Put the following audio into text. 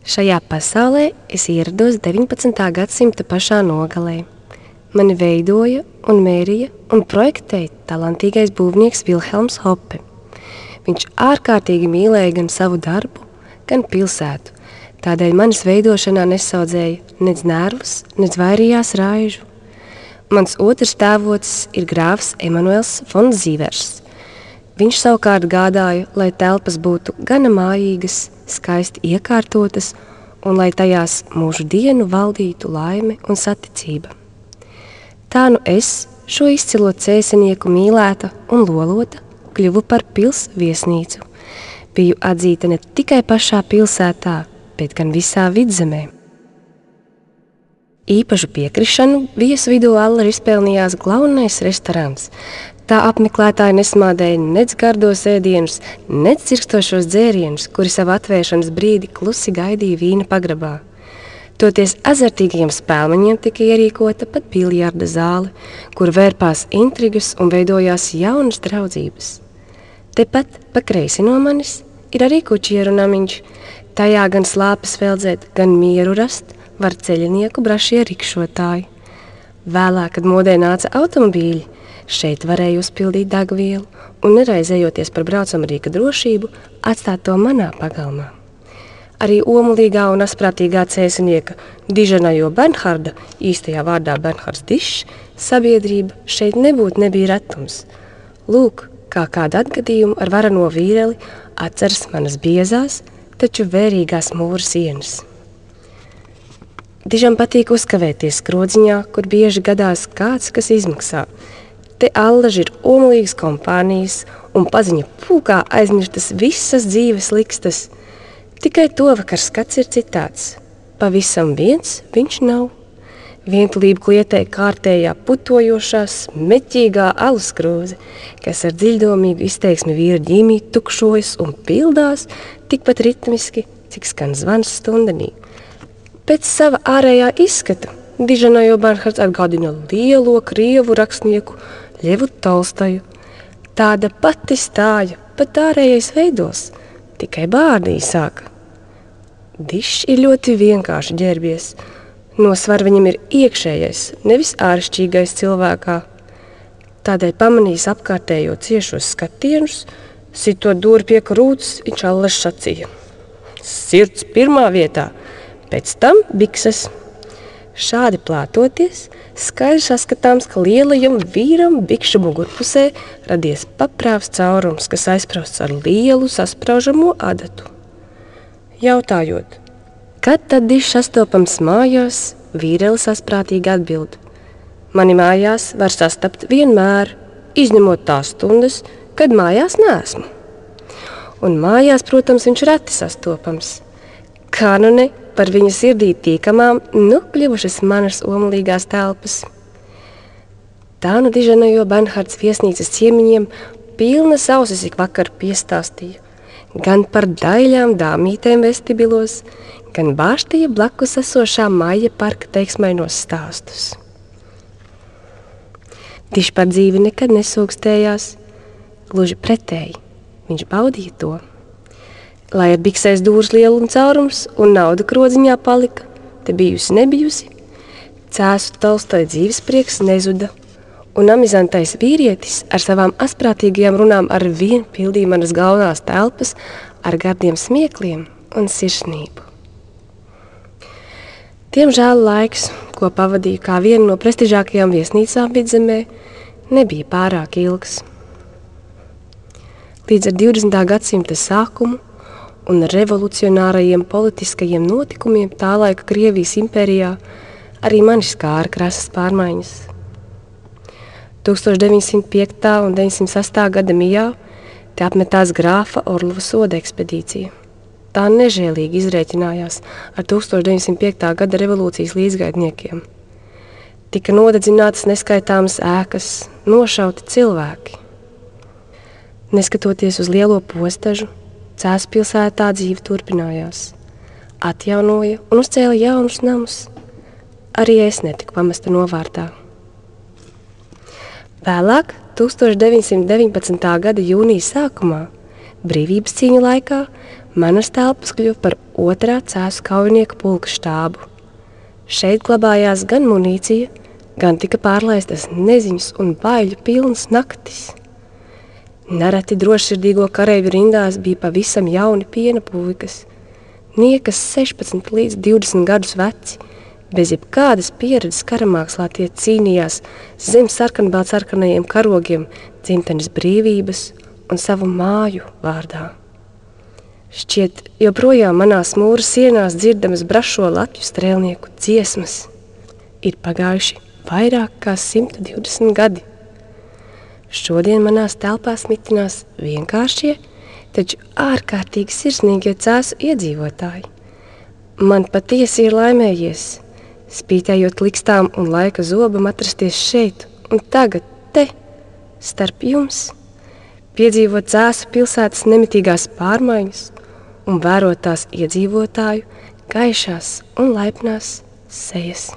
Šajā pasaulē es ierados 19. gadsimta pašā nogalē. Mani veidoja un mērīja un projektēja talantīgais būvnieks Vilhelms Hoppe. Viņš ārkārtīgi mīlēja gan savu darbu, gan pilsētu. Tādēļ manis veidošanā nesaudzēja nec nervus, nec vairījās raižu. Mans otrs tēvocis ir grāfs Emanuels von Zīvers. Viņš savukārt gādāja, lai telpas būtu gana mājīgas, skaisti iekārtotas un lai tajās mūžu dienu valdītu laime un saticība. Tā nu es, šo izcilo cēsinieku mīlēta un lolota, kļuvu par pils viesnīcu. Biju atzīta ne tikai pašā pilsētā, bet gan visā Vidzemē. Īpašu piekrišanu viesu vidū allaž izpelnījās glaunais restorāns. Tā apmeklētāji nesmādēja nec gardos ēdienus, nec cirkstošos dzērienus, kuri savu atvēršanas brīdi klusi gaidīja vīna pagrabā. Toties azartīgajiem spēlmeņiem tika ierīkota pat biljarda zāle, kur vērpās intrigas un veidojās jaunas draudzības. Tepat pa kreisi no manis ir arī kučieru namiņš. Tajā gan slāpes veldzēt, gan mieru rast var ceļinieku brašie rikšotāji. Vēlāk, kad modē nāca automobīļi, šeit varēja uzpildīt degvielu un neraizējoties par braucamrīka drošību, atstāt to manā pagalmā. Arī omulīgā un asprātīgā cēsinieka Dižanajo Bernharda, īstajā vārdā Bernhards Dišs, sabiedrība šeit nebija retums. Lūk, kā kādu atgadījumu ar varano vīreli atceras manas biezās, taču vērīgās mūru sienas. Dižam patīk uzkavēties skrodziņā, kur bieži gadās kāds, kas izmaksā. Te allaž ir omulīgas kompānijas un paziņa pūkā aizmirstas visas dzīves likstas. Tikai to vakar skats ir citāds. Pavisam viens viņš nav. Vientulību klietē kārtējā putojošās, meķīgā aluskroze, kas ar dziļdomīgu izteiksmi vīra ģīmī tukšojas un pildās tikpat ritmiski, cik skan zvans stundenī. Pēc sava ārējā izskata Dižanajo Bernhards atgādina lielo krievu rakstnieku Ļevu Tolstoju. Tāda pati stāja, pat ārējais veidos, tikai bārdi īsāka. Dišs ir ļoti vienkārši ģērbies. No svara viņam ir iekšējais, nevis āršķīgais cilvēkā. Tādēļ pamanījis apkārtējo ciešos skatienus, sitot dūri pie krūts, viņš allaž sacīja. Sirds pirmā vietā, pēc tam bikses. Šādi plātoties, skaidri saskatāms, ka lielajam vīram bikšu mugurpusē radies paprāvs caurums, kas aizprausts ar lielu saspraužamo adatu. Jautājot, kad tad Dišs sastopams mājās, vīrelis asprātīgi atbild. Mani mājās var sastapt vienmēr, izņemot tās stundas, kad mājās neesmu. Un mājās, protams, viņš reti sastopams. Kā nu ne, par viņa sirdī tīkamām, kļuvušas manas omulīgās telpas. Tā nu Dižanajo Bernhards viesnīcas ciemiņiem pilnas ausis ik vakar piestāstīja. Gan par daļām dāmītēm vestibilos, gan bārstīja blakus esošā Maija parka teiksmainos stāstus. Dišs par dzīvi nekad nesūkstējās, gluži pretēji, viņš baudīja to. Lai ar biksēs dūrs lieluma caurums un nauda krodziņā palika, te bijusi nebijusi, Cēsu Tolstoja dzīvesprieks nezuda, un amizantais vīrietis ar savām asprātīgajām runām ar vien pildīja manas galvenās telpas ar gardiem smiekliem un sirsnību. Diemžēl laiks, ko pavadīju kā viena no prestižākajām viesnīcām Vidzemē, nebija pārāk ilgs. Līdz ar 20. gadsimta sākumu un revolucionārajiem politiskajiem notikumiem tā laika Krievijas impērijā arī mani skāra krasas pārmaiņas. 1905. un 1908. gada mijā te apmetās grāfa Orlova soda ekspedīcija. Tā nežēlīgi izrēķinājās ar 1905. gada revolūcijas līdzgaitniekiem. Tika nodedzinātas neskaitāmas ēkas, nošauti cilvēki. Neskatoties uz lielo postažu, Cēsu pilsētā dzīve turpinājās. Atjaunoja un uzcēla jaunus namus. Arī es netiku pamesta novārtā. Vēlāk, 1919. gada jūnija sākumā, brīvības cīņu laikā, Manas telpas kļuva par otrā cēsu kaujinieku pulka štābu. Šeit glabājās gan munīcija, gan tika pārlaistas neziņas un baiļu pilnas naktis. Nereti drošsirdīgo kareivju rindās bija pavisam jauni piena puikas, niekas 16 līdz 20 gadus veci, bez jebkādas pieredzes karamākslā tie cīnījās zem sarkanbaltsarkanajiem karogiem dzimtenes brīvības un savu māju vārdā. Šķiet, joprojām manās mūra sienās dzirdamas brašo latju strēlnieku dziesmas. Ir pagājuši vairāk kā 120 gadi. Šodien manās telpās mitinās vienkāršie, taču ārkārtīgi sirsnīgie cēsu iedzīvotāji. Man patiesi ir laimējies, spītējot likstām un laika zobam atrasties šeit un tagad te, starp jums, piedzīvot cēsu pilsētas nemitīgās pārmaiņas un vērot tās iedzīvotāju gaišās un laipnās sejas.